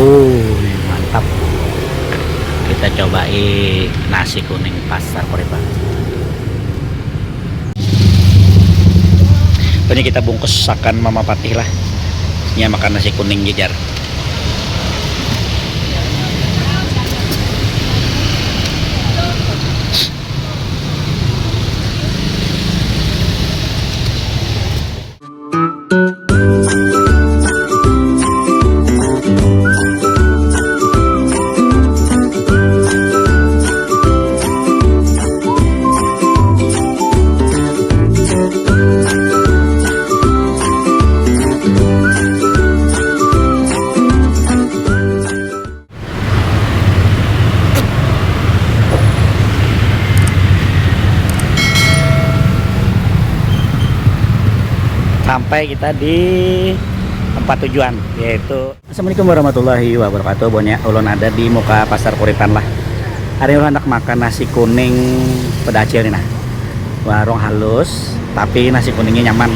Mantap. Kita cobain nasi kuning pasar Korepan. Ini kita bungkus akan Mama Patih lah. Ini makan nasi kuning jejar. Sampai kita di tempat tujuan, yaitu Assalamualaikum warahmatullahi wabarakatuh. Bonya ulun ada di muka pasar Kuripan lah. Hari ini hendak makan nasi kuning pedacil nih nah. Warung halus tapi nasi kuningnya nyaman.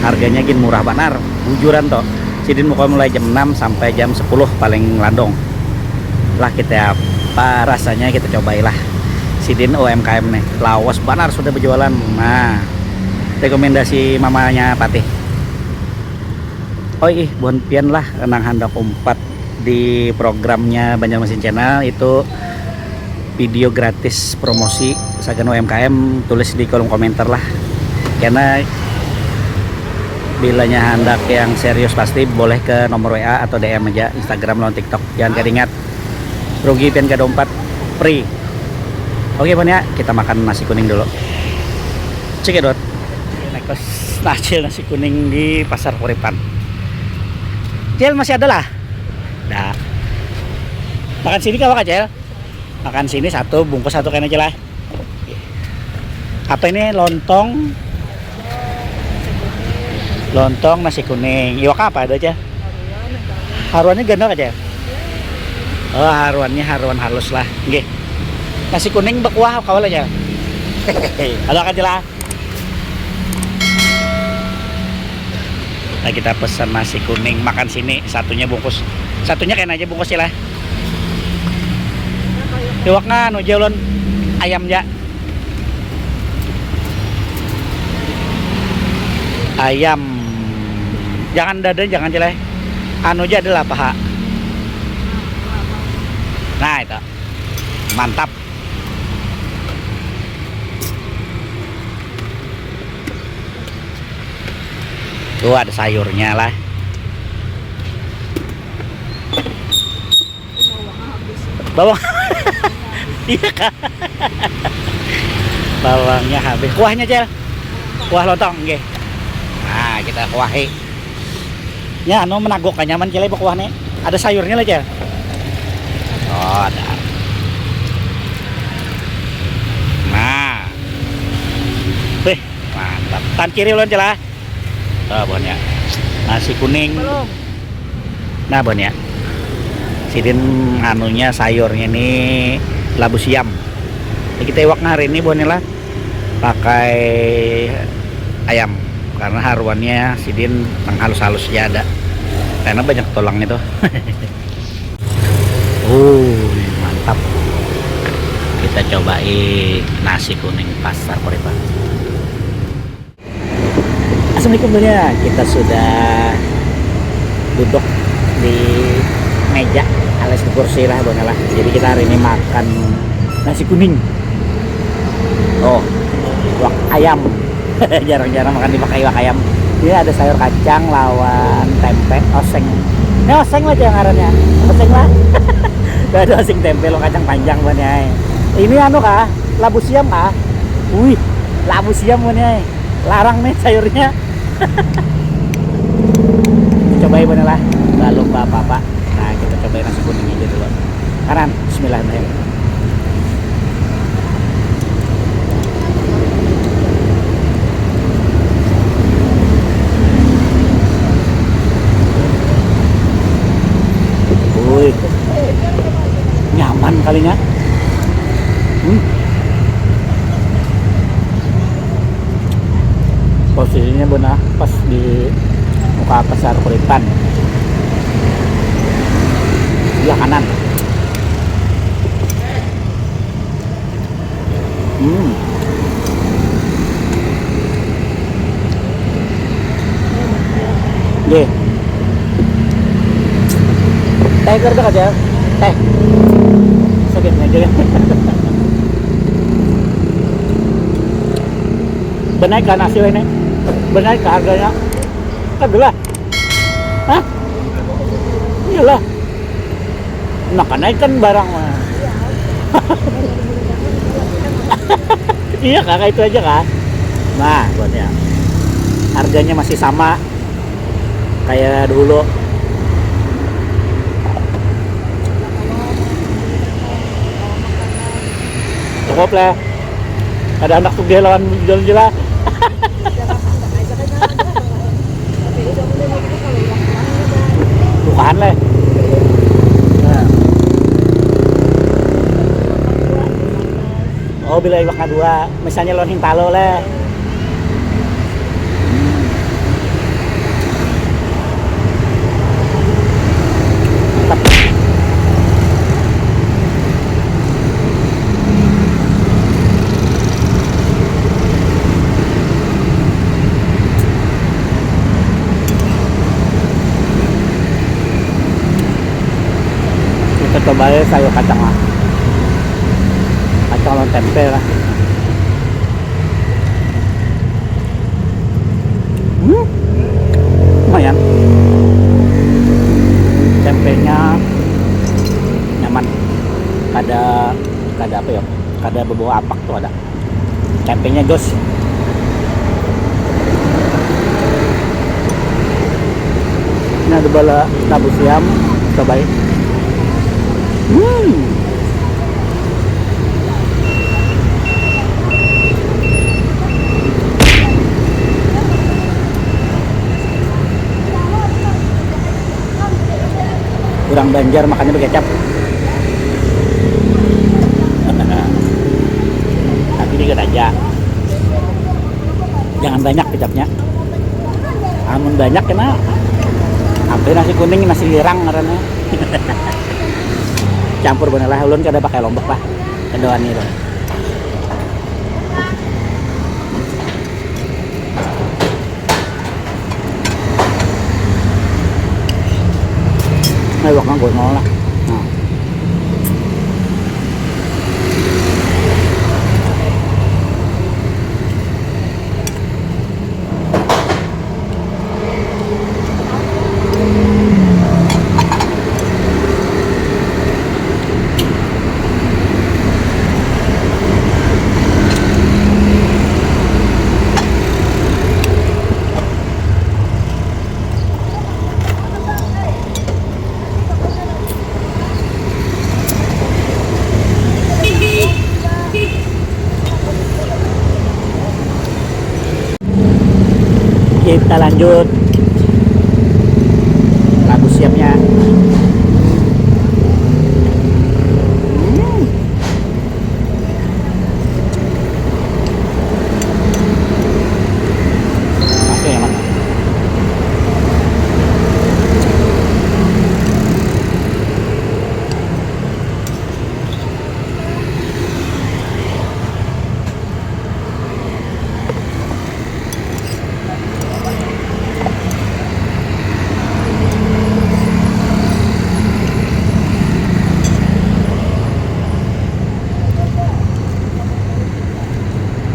Harganya gin murah banar, bujuran toh. Sidin muka mulai jam 6 sampai jam 10 paling landong. Lah kita apa rasanya kita cobailah. Sidin UMKM nih, lawas banar sudah berjualan. Nah, rekomendasi mamanya Patih. Oh ih, buan pian lah kenang hendak umpat di programnya Banjarmasin Channel itu video gratis promosi sagan UMKM, tulis di kolom komentar lah. Karena bilanya hendak yang serius pasti boleh ke nomor WA atau DM aja, Instagram lawan TikTok. Jangan keringat rugi pian ke dompet free. Oke Bon ya, kita makan nasi kuning dulu. Cek ya Dot. Nasi kuning di pasar Kuripan. Cel masih ada lah. Nah, makan sini kau Cel. Makan sini satu bungkus satu kan aja lah. Apa ini lontong? Lontong nasi kuning. Iwak apa ada aja? Haruannya gendong aja. Oh haruannya haruan halus lah. Nggih. Nasi kuning berkuah kawal aja. Halo aja lah. Nah kita pesan nasi kuning makan sini satunya bungkus, satunya kayak aja bungkus lah. Iwak nganu jalan ayam ya, ayam jangan dada jangan jelek anu aja adalah paha. Nah itu mantap. Tuh ada sayurnya lah. Bawang. Iya kan. Bawangnya habis. Kuahnya Cel. Kuah lontong nggih. Nah, kita kuahi. Ya anu menagok nyaman Cel kuahnya. Ada sayurnya lah Cel. Oh, ada. Nah. Wih, mantap. Tan kiri ulun Cel ah. Bon ya, nasi kuning. Nah Bon ya, sidin anunya sayurnya ini labu siam. Jadi kita iwak hari ini Bon lah pakai ayam karena haruannya sidin yang halus-halus ya ada. Karena banyak tulangnya tuh. Mantap. Kita cobain nasi kuning pasar Kuripan. Assalamualaikum dunia, kita sudah duduk di meja alias di kursi lah Bon lah. Jadi kita hari ini makan nasi kuning. Oh, iwak ayam. Jarang-jarang makan dipakai iwak ayam. Ini ada sayur kacang lawan tempe oseng. Ini oseng lah yang ngarannya. Oseng lah. Gak ada oseng tempe lo kacang panjang Bon ya. Ini anu kah? Labu siam kah? Wih, labu siam Bon ya. Larang nih sayurnya. Cobain bener lah, nggak lupa apa-apa. Nah kita cobain nasi kuning aja dulu. Kanan, bismillahirrahmanirrahim. Wih, nyaman kalinya. Posisinya benar pas di muka pasar Kuripan. sebelah kanan. Ye. Teh kerja aja. Teh. Sakit aja ya. Benar kan nasi ini? Benar kan harganya? Kagelah. Hah? Iyalah. Nah, kan barang mah. Iya kakak, itu aja kan. Nah buatnya harganya masih sama kayak dulu. Cukup lah, ada anak sugih lawan jalan-jalan. Bukan lah. Nah. Oh, bila iwak dua, misalnya lawan hintalo lah. Kita coba ya sayur kacang lah, kacang lawan tempe lah. Lumayan, tempenya nyaman, kada apa ya, kada berbau apak tuh, ada tempenya jos. Ini ada bala tabu siam, cobain. Kurang Banjar makannya pakai kecap. Tapi dikit aja, jangan banyak kecapnya. Amun banyak kena hampir nasi kuning, nasi lirang karena campur bener lah. Ulun kada pakai lombok lah kedoan itu. May wak ng gono lah. Nah. Kita lanjut labu siamnya. Oke, enak.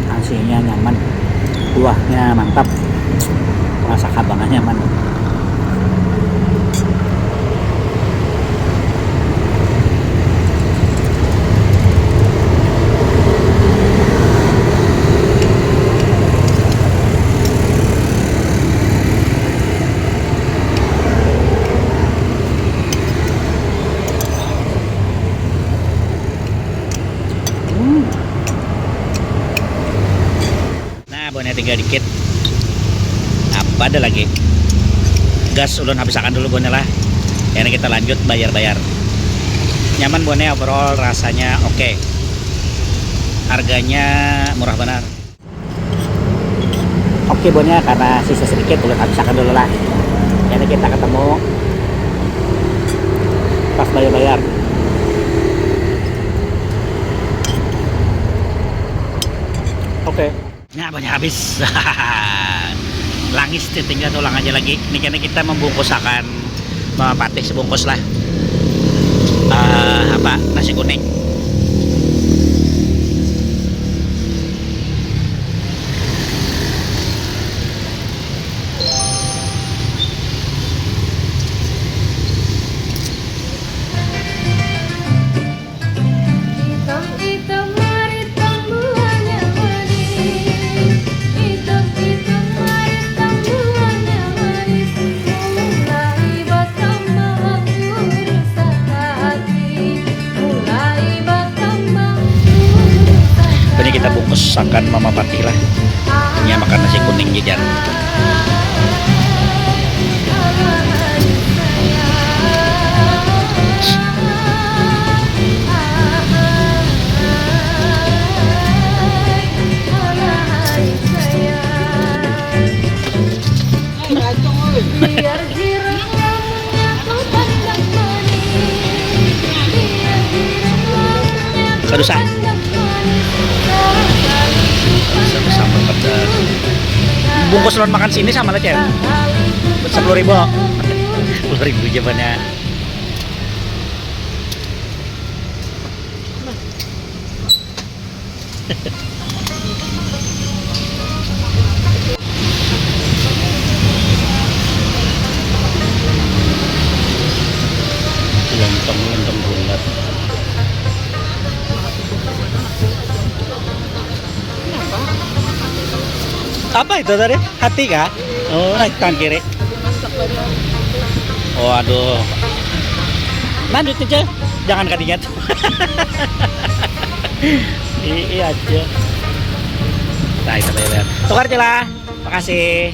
Nasinya nyaman, kuahnya mantap, rasa kabangannya nyaman. Bonnya tinggal dikit. Apa ada lagi? Gas ulun habiskan dulu bonnya lah. Ini kita lanjut bayar-bayar. Nyaman bonnya, overall rasanya oke. Harganya murah benar. Oke bonnya, karena sisa sedikit ulun habiskan dulu lah. Ini kita ketemu pas bayar-bayar. Oke. Ya banyak habis. Langis tinggal tulang aja lagi. Ini karena kita membungkus akan patih sebungkus lah. Nasi kuning. Ini kita bungkus akan mama patih lah. Ini makan nasi kuning jajan. Kadusa. Sama pedas. Bungkus non makan sini sama lah cek. 10.000. 10.000 jawabannya. Lontong bulat. Apa itu tadi? Hati kah? Oh, tangan kiri. Oh, aduh. Lanjut aja. Jangan kadingat. Iya aja. Nah, itu ya. Tukar aja lah. Makasih.